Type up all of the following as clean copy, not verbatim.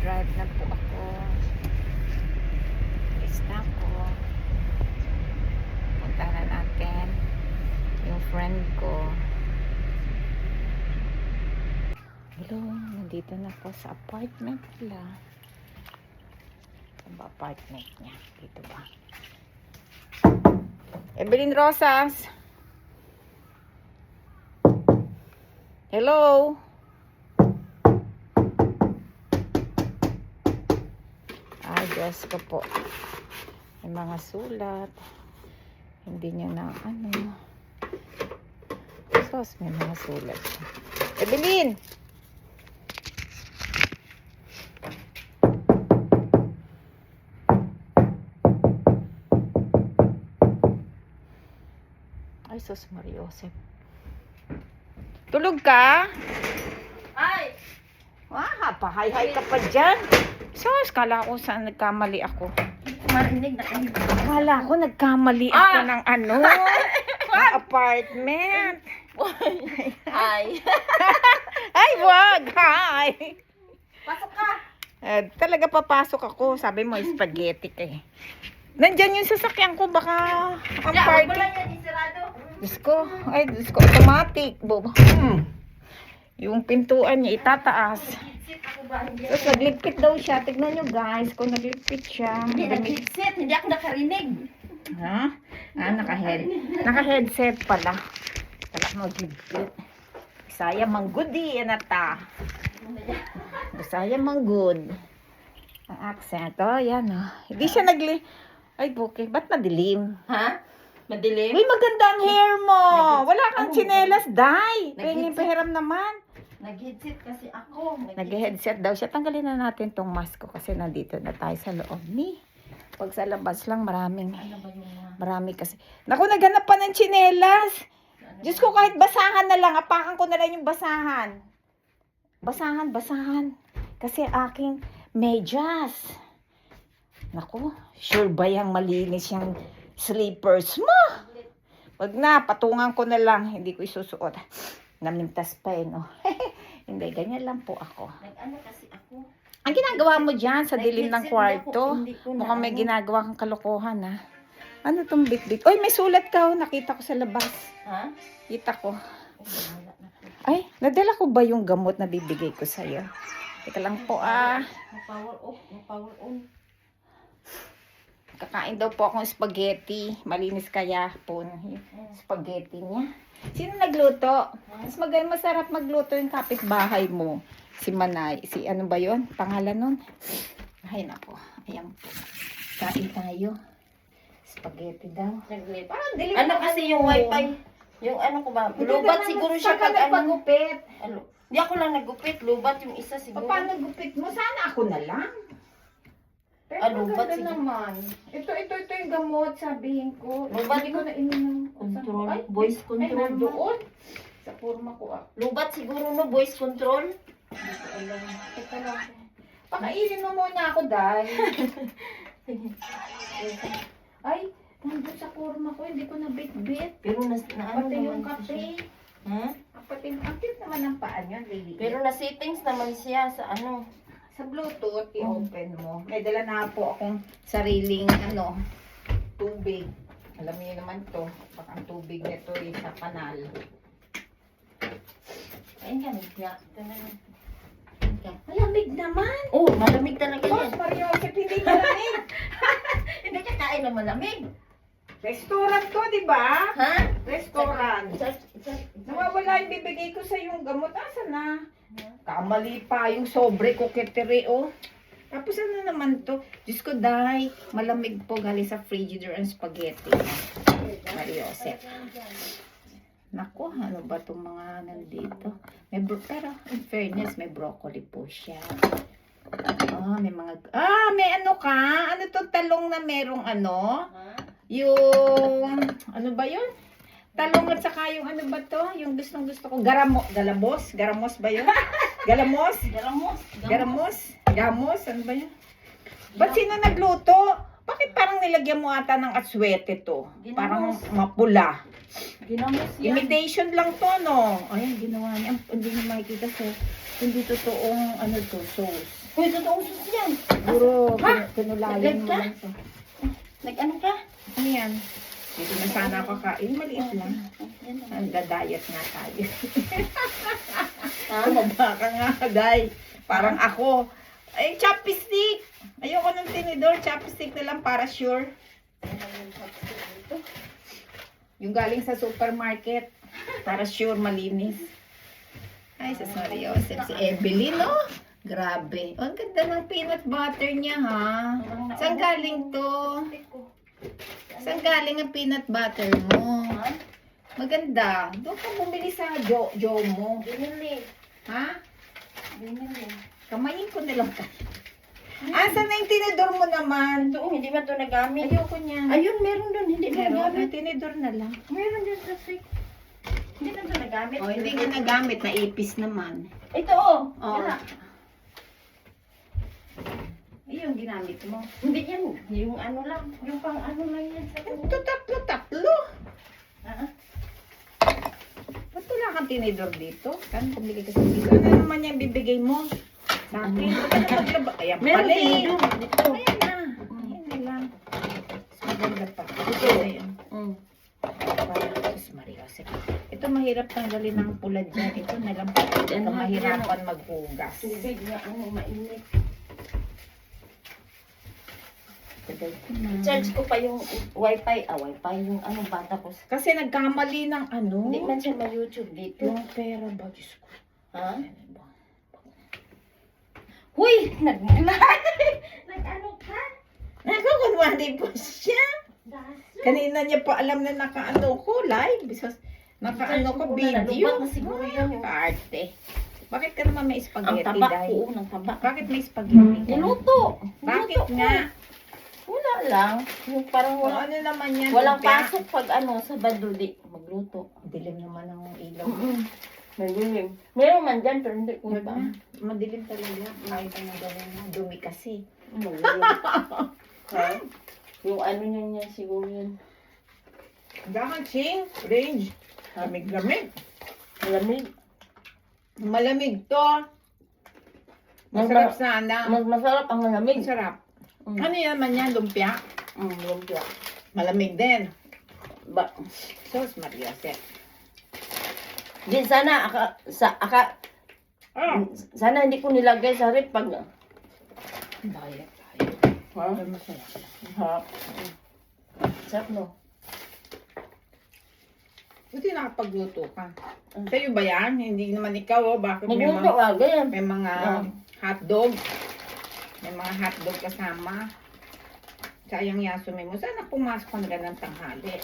Magdadrive na po ako. Alis na ako. Punta na natin yung friend ko. Hello, nandito na ako sa apartment nila. Saan ba apartment niya? Dito ba? Evelyn Rosas! Hello! Diyos ko po. May mga sulat. Hindi niya na ano. Sos, may mga sulat. Evelyn! Ay, sos Mariosep. Tulog ka? Ay! Wah, pahay-hay ka pa dyan. Sos, kala ko saan nagkamali ako. Marinig na kayo. Kala ko nagkamali ako ng ano, ng apartment. Ay! Ay, wag! Hi! Pasok ka! Talaga papasok ako. Sabi mo, spaghetti ka eh. Nandyan yung sasakyan ko, baka ang Wag party. mo lang yan, isirado. Diyos ko, automatic. Yung pintuan niya itataas. Nag-headset ako ba? Tapos nagligpit daw siya. Tignan nyo guys, kung nagligpit siya. Hindi, nag-headset. Hindi ako nakarinig. Ha? Naka-headset pala. Talak mo gligpit. Bisaya manggudi yan ata. Bisaya manggud. Ang accent. Oh, yan oh. Hindi siya Ay, buki. Ba't madilim? Ha? Madilim? Uy, maganda ang hair mo. Wala kang tsinelas, day. Nag-headset. Pengin pahiram naman. Nag-headset kasi ako. Nag-headset daw siya. Tanggalin na natin tong mask ko kasi nandito na tayo sa loob ni. Pag sa labas lang, Ano ba yung marami kasi. Naku, naghanap pa ng tsinelas. Diyos ko, kahit basahan na lang, apakan ko na lang yung basahan. Basahan. Kasi aking medyas. Naku, sure ba yung malinis yung slippers mo? Wag na, patungan ko na lang. Hindi ko isusuot. Namintas pa eh, no? Hindi, ganyan lang po ako. Nag-ano kasi ako. Ang ginagawa mo dyan sa dilim ng Nag-headset kwarto? hindi ko na Mukhang may ano. ginagawa kang kalokohan, ha? Ano tong bit-bit? Uy, may sulat ka, oh. Nakita ko sa labas. Ha? Kita ko. Wala na po. Ay, nadala ko ba yung gamot na bibigay ko sa'yo? Teka lang po, Power off. Power on. Kakain daw po akong spaghetti. Malinis kaya po yung spaghetti niya. Sino nagluto? Masarap magluto yung kapitbahay mo. Si Manay. Si ano ba yun? Pangalan nun? Ay, nako. Ayan po. Kain tayo. Spaghetti daw. Parang dilim Ano na kasi ano. yung wifi? Yung ano ko ba? Lubat siguro siya pag ano. Pagupit. Hindi ako lang nagupit. Lubat yung isa siguro. Paano gupit mo? Sana ako na lang. Pero Lubat maganda sige. naman. Ito yung gamot, sabihin ko. Lubat Hindi ko na ininom. Control. Ay, Voice Ay, control. nandoon. Sa forma ko Lubat siguro no. Voice control. Teka lang. Pakainin mo muna ako, Day. Ay, nandun sa forma ko. Hindi ko na bit-bit. Pero na ano Pati yung naman siya. kape. Ha? Pati ang cute naman ang paan yun, Lily. Pero na settings naman siya sa ano. Sa Bluetooth, i-open mo. May dala na po akong sariling tubig. Alam niyo naman to, baka ang tubig nito ay sa kanal. Ayun ka, nagya. Malamig naman! Oh, malamig talaga Boss, yan. Mariosep, hindi malamig! Hindi ka kain na malamig. Restaurant to, di ba? Ha? Restaurant. Nawawala yung bibigay ko sa yung gamot. Asa na? Kamali pa yung sobre coquetry, oh. Tapos ano naman to? Diyos ko, Day, malamig po galing sa frigidaire ang spaghetti. Mariosep. Naku, ano ba itong mga nandito? Pero in fairness, may broccoli po siya. May ano ka? Ano itong talong na merong ano? Yung, ano ba yun? Talong at saka yung ano ba to? Yung gusto ko. Garamos ba yun? Galamos? Gamos? Ano ba yun? Ba't sino nagluto? Bakit parang nilagyan mo ata ng aswete to? Parang mapula. Ginamos yan. Imitation lang to, no? Ayan, ginawa niya. Hindi niyo makikita sa, hindi totoong, sauce. Uy, totoong sus yan. Siguro, Ha? pinulayan mo Naglag ka? lang to. Nag-ano ka? Ano yan? Dito na sana ako kain. Maliit lang. Yan lang. Nagda-diet nga tayo. Ha? Tumaba ka nga, Day. Parang ako. Ay, chopstick! Ayoko ng tinidor. Chopstick na lang para sure. Yung galing sa supermarket. Para sure malinis. Ay, sa Maria Joseph. Si Evelyn, no? Grabe. Oh, ang ganda ng peanut butter niya, ha? Saan galing to? Saan galing ang peanut butter mo? Ha? Maganda. Doon ka bumili sa Jomo. Binili. Ha? Binili. Kamayin ko na lang ka. Saan na yung tinidor mo naman? Ito, hindi ba ito nagamit? Ayoko niya. Ayun, meron doon. Hindi ba Meron. nagamit? Ay, tinidor na lang. Meron doon sa sink. Hindi na ito nagamit. Oh, hindi nga nagamit. Naipis naman. Ito, oh. Oh. Wala. Ayun, ginamit mo. Hindi yan. Yung ano lang. Yung pang ano lang yan sa Ito, tatlo. Ha? Ba't wala kang tinidor dito? Saan bumili ka sa dito? Ano naman yung bibigay mo? Sa akin. Ba't ka maglaba? Ayan Meron pala din eh. doon. Dito. Ayan na. Ayan na lang. Mas maganda pa. Ito. Ayan. Mm. Sus Maria Joseph. Ito mahirap tanggalin ng pula dyan. Ito na lang. Ito mahirapan maghugas. Tubig na ano, mainit. Charge ko pa yung wifi. Wifi yung ano ba. Tapos, Kasi nagkamali ng ano. hindi man siya ma-YouTube dito. Yung pera ba? Diyos ko. Ha? Ano ba? Huy! Nag-ano ka? Nakakunwari po siya. Kanina niya pa alam na nakaano ko live. Nakaano ko video. Na siguro yan yung... Arte. Bakit ka naman may Ang spaghetti, taba Day? ko, ng taba. Bakit may spaghetti ka? Niluto. Bakit Niluto nga? ko. Wala lang. Yung parang Kung wala, ano naman yan? walang lumpia. pasok pag ano, sa baduli. Magluto. Dilim naman ang ilaw. Madilim. Meron man dyan, pero hindi ko Wag ba. na. Madilim talaga. Kahit ano gawin mo. Dumi kasi. Madilim. Ha? Yung ano niya siguro yun. Dahan, Ching. Range. Lamig-lamig. Malamig. Malamig to. Masarap sana. Mas masarap ang malamig. Masarap. Mm. Ano yan man yan? Lumpia? Lumpia. Malamig din. Ba? Sos Maria Joseph. Di sana, Ah. sana hindi ko nilagay sa rep pag... Bayad tayo. Ha? Ay, masarap. Ha? Sarap no? Buti nakapagluto ka. Sa'yo ba yan? Hindi naman ikaw, oh. Bakit may Nagluto mga, agad. may mga hotdog? May mga hotdog kasama. Sayang yasumi mo. Sana pumasok ka na ng tanghali.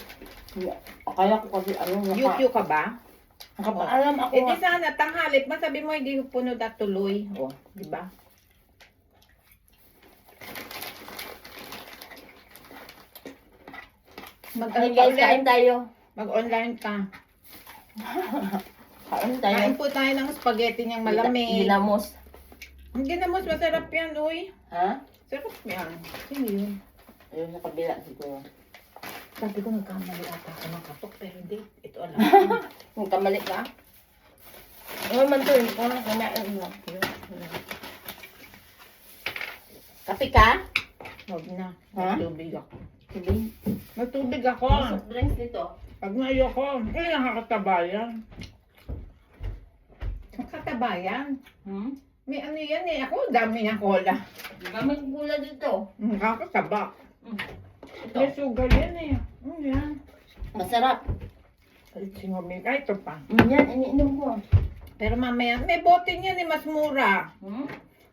Kaya ko kasi ano, YouTube ka ba? nakapaalam ako Eh di nga. sana tanghali. Masabi mo hindi puno at tuloy. O, di ba? Hey guys, kain tayo. Mag-online ka. Kain tayo. Kain po tayo ng spaghetti niyang malamig. Ginamos. Ang ginamos, masarap yan, uy. Ha? Sarap yan. Sino yun? Ayun sa kabila siguro. Sabi ko nagkamali ata ako ng katok, pero hindi. Ito alam. Kung kamali ka? Ano man to, hindi ko na kanain mo. Kape ka? Huwag na. Ha? Magtubig ako. Sige. Magtubig ako. Soft drinks dito. Pag ayoko, nakakatabayan. Nakakatabayan? Hmm? May ano yan eh. Ako, dami ng cola. Gamit gula dito. Nakakataba. Ito. May sugar yan eh. Yan. Masarap. Sinumig. Ay, ito pa. Yan, iniinom ko. Pero mamaya, may bote niyan eh, mas mura. Hmm?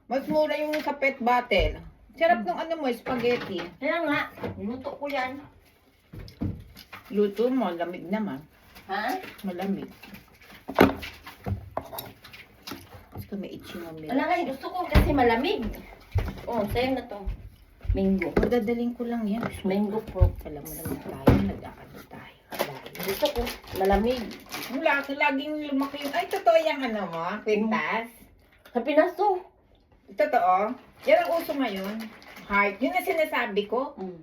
Mas mura yung sa pet bottle. Sarap ng ano mo, spaghetti. Kaya nga, niluto ko yan. Luto mo, lamig naman. Ha? Malamig. Gusto may itchy mo milk. Wala nga, gusto ko kasi malamig. Oh, sa'yo na to. Mango. Magdadaling ko lang yan. Mango fruit. Alam mo naman tayo, nag-aano tayo. Gusto ko malamig. Laging lumaki yun. Ay, totoo yung ano mo, kwintas. Sa Pinas to. Totoo. Yan ang uso ngayon. Heart. Yun ang sinasabi ko. Mm.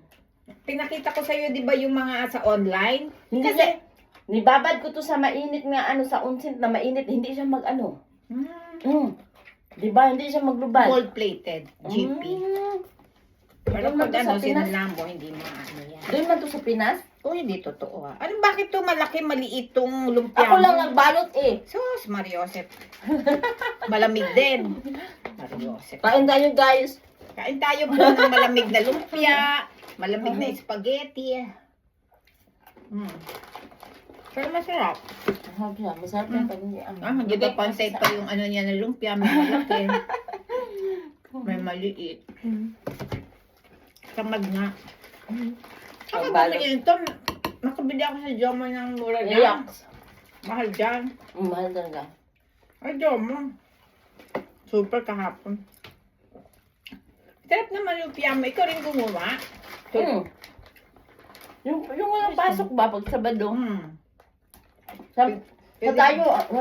Pinakita ko sa'yo, di ba, yung mga sa online? Hindi Kasi- siya, nibabad ko to sa mainit nga ano, sa unsint na mainit, hindi siya mag ano. Hmm. Mm. Di ba? Hindi siya maglubad. Gold-plated. GP. Pero Doon man pag to sa ano, Pinas. sinala mo, hindi mo ano yan. Doon man to sa Pinas. O, hindi totoo ah. Ano, bakit to malaki, maliit tong lumpia Ako mo? lang nagbalot eh. Sus, Mariosep. Malamig din. Mariosep. Kain tayo guys. Kain tayo po ng malamig na lumpia, malamig na spaghetti. Pero masarap. Masarap yung pag hindi Hindi ka pansay pa yung ano niya na lumpia, may malaki. May maliit. Tamad nga. Saka ba ito? Nakabili ako sa Joma ng mura niya. Relax. Mahal dyan. Mahal talaga. Ay, Joma. Super kahapon. Sarap naman yung lumpia mo. Ikaw rin gumawa. Yung walang pasok ba pag Sabado? Sa Pwede-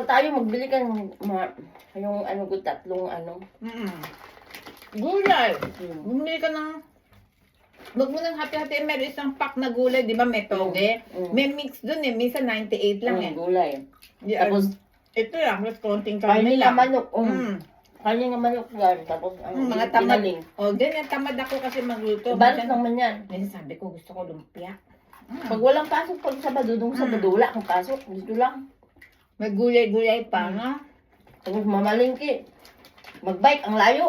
tayo magbili ka ng yung ano ko tatlong ano. Gulay. Bumili ka ng... Huwag mo ng hati-hati. Meron isang pack na gulay. Di ba may toge? May mix dun eh. Minsan 98 lang eh. Gulay. Yeah, Tapos ito lang. Mas konting kanin karne na lang. manok. Kanin na manok yan. Tapos Mga tamad. pinaling. Ganyan. Tamad ako kasi magluto. Balot naman yan. Minsan sabi ko gusto ko lumpia. Pag walang pasok pag Sabado, nung Sabado wala kang pasok. Gusto lang. May gulay-gulay pa, no? Tapos mamalingki. Magbike ang layo.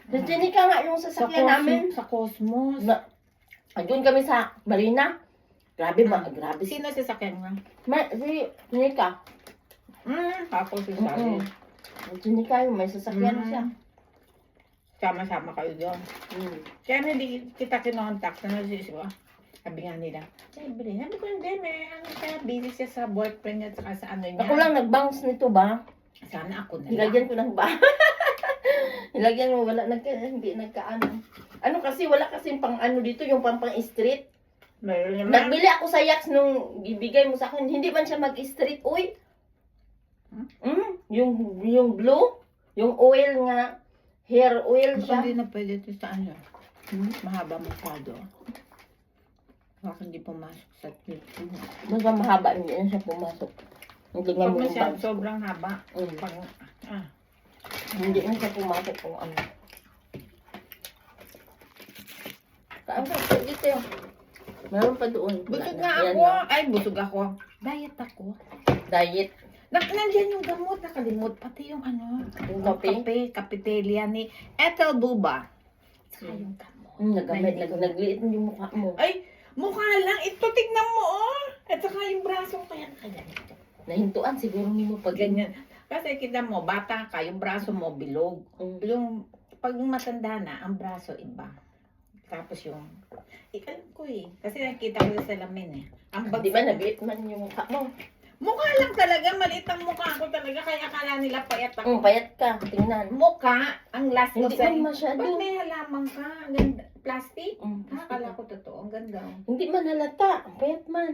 Sa Chinika nga yung sasakyan namin. Sa Cosmos. Doon kami sa Marina. Grabe ba? Grabe. Sino sasakyan mo? Si Chinika. Tapos si Sally. Sa Chinika yung may sasakyan siya. Sama-sama kayo doon. Kaya hindi kita kinontak na nasisiwa. Sabi nga nila, sabi ko hindi, may ano kaya busy siya sa boyfriend niya at saka sa ano niya. Ako lang nag-bounce nito ba? Sana ako na lang. Nilagyan ko ng ba? Nilagyan mo, wala, hindi nagkaano. Ano kasi, wala kasi pang ano dito, yung pang street. Meron naman. Nagbili ako sa Yax nung ibigay mo sa akin, hindi man siya mag-street, uy. Yung blue, yung oil nga, hair oil Baka siya. hindi na pwede ito sa ano. Mahaba masyado. Baka hindi pumasok sa clip. Basta mahaba, hindi na siya pumasok. Tingnan Pag mo yung masyado, bounce. sobrang haba. Pag, Hindi na siya pumasok kung ano. Kaan ka dito yun. Meron pa doon. busog Wala nga na. Yan ako. na. Ay, busog ako. Diet ako. Diet. Nandiyan yung gamot, nakalimot. Pati yung ano, Yung yung kape. kapitelia ni Ethel Buba. Saka yung gamot. Nagamit. Nagliit yung mukha mo. Ay, mukha lang. Ito, tignan mo, oh. At saka yung braso ko yan. Ayan, ito. Nahintuan siguro ni mo pag Ganyan. Kasi kita mo, bata ka, yung braso mo bilog. Yung, pag matanda na, ang braso iba. Tapos yung, alam ko eh. Kasi nakita ko sa salamin eh. Ang Di ba nagliit man yung mukha mo? Mukha lang talaga, maliit ang mukha ko talaga. Kaya akala nila payat ako. Payat ka. Tingnan. Mukha, ang last ko Hindi sa... man masyado. Ba't may halaman ka? Ang ganda. Plastic? Akala ko totoo. Ang ganda. Hindi man halata. Payat man.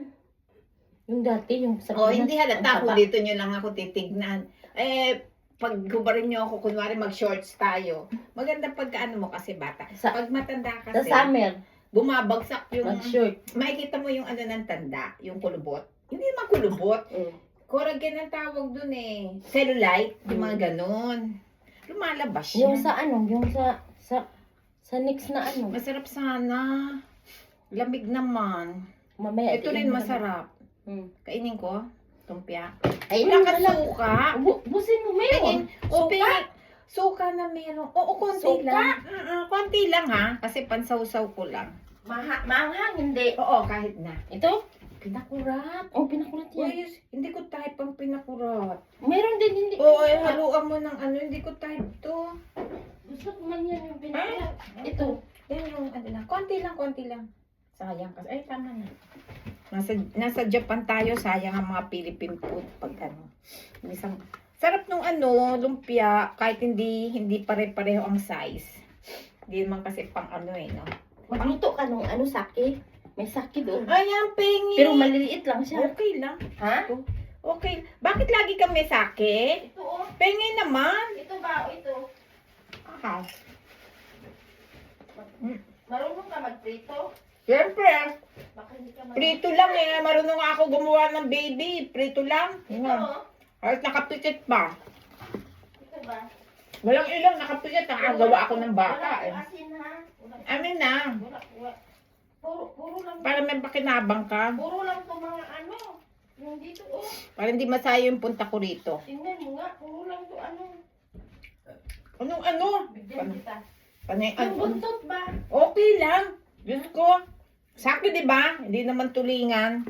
Yung dati, yung sa Oh, Pinas, hindi halata. ang Kung taba. dito nyo lang ako titignan. Pag hubarin nyo ako, kunwari mag-shorts tayo. Maganda pagka ano mo kasi bata. Pag matanda Sa kasi, summer, bumabagsak yung... mag-short. Makikita mo yung ano ng tanda, yung kulubot. Hindi naman kulubot. Coragen ang tawag dun eh. Cellulite, yung mga ganun. Lumalabas siya. Yung sa ano, yung sa next na ano. Masarap sana. Lamig naman. Mamaya. Ito rin masarap. Hmm. Kainin ko. Tumpia. Ay, Wala ka wala. suka. Busin mo, meron. Suka? Suka na meron. Oo, konti Suka? lang. Konti lang ha. Kasi pansawsaw ko lang. Maanghang, hindi. Oo, kahit na. Ito? Pinakurat. Oh, pinakulat yan. Uy, hindi ko type ang pinakurat. Meron din, hindi. Oo, haluan mo ng ano. Hindi ko type to. Gusto ko man yan yung pinakulat. Ito. Yan yung ano lang. Konti lang. Sayang kasi. Ay, tama na. Nasa Japan tayo, sayang ang mga Philippine food pag ano. Isang, sarap nung ano, lumpia, kahit hindi pare-pareho ang size. Hindi naman kasi pang ano eh, no? Magluto ka nung ano, sake. May sake doon. Ayan, pengi! Pero maliliit lang siya. Okay lang. Ha? Okay. Bakit lagi kami sake? Ito oh. Pengi naman. Ito ba? Ito. Ah, Marunong ka magprito? siyempre. Baka hindi ka Prito lang eh. Marunong nga ako gumawa ng baby. Prito lang. Ito oh. Kahit nakapikit pa. Ito ba? Walang ilang nakapikit. Nakagawa ako ng baka eh. Wala asin ha. Amin na. Wala. Puro lang. Para may pakinabang ka. Puro lang to mga ano. Yung dito oh. Para hindi masayo yung punta ko rito. Tingnan mo nga. Puro lang to ano. Anong ano? Bigyan kita. Panay, Yung buntot ba? Okay lang. Diyos ko. Sakto, di ba? Hindi naman tulingan.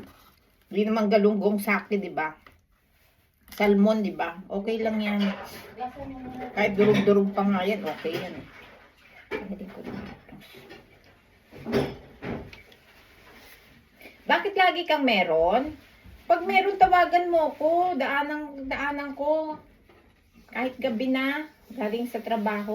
Hindi naman galunggong sakto, di ba? Salmon, di ba? Okay lang yan. Gasan mo muna. Kahit durug-durug pa nga yan, okay yan. Pwede ko na ito. Bakit lagi kang meron? Pag meron, tawagan mo ko. Daanan ko. Kahit gabi na, galing sa trabaho.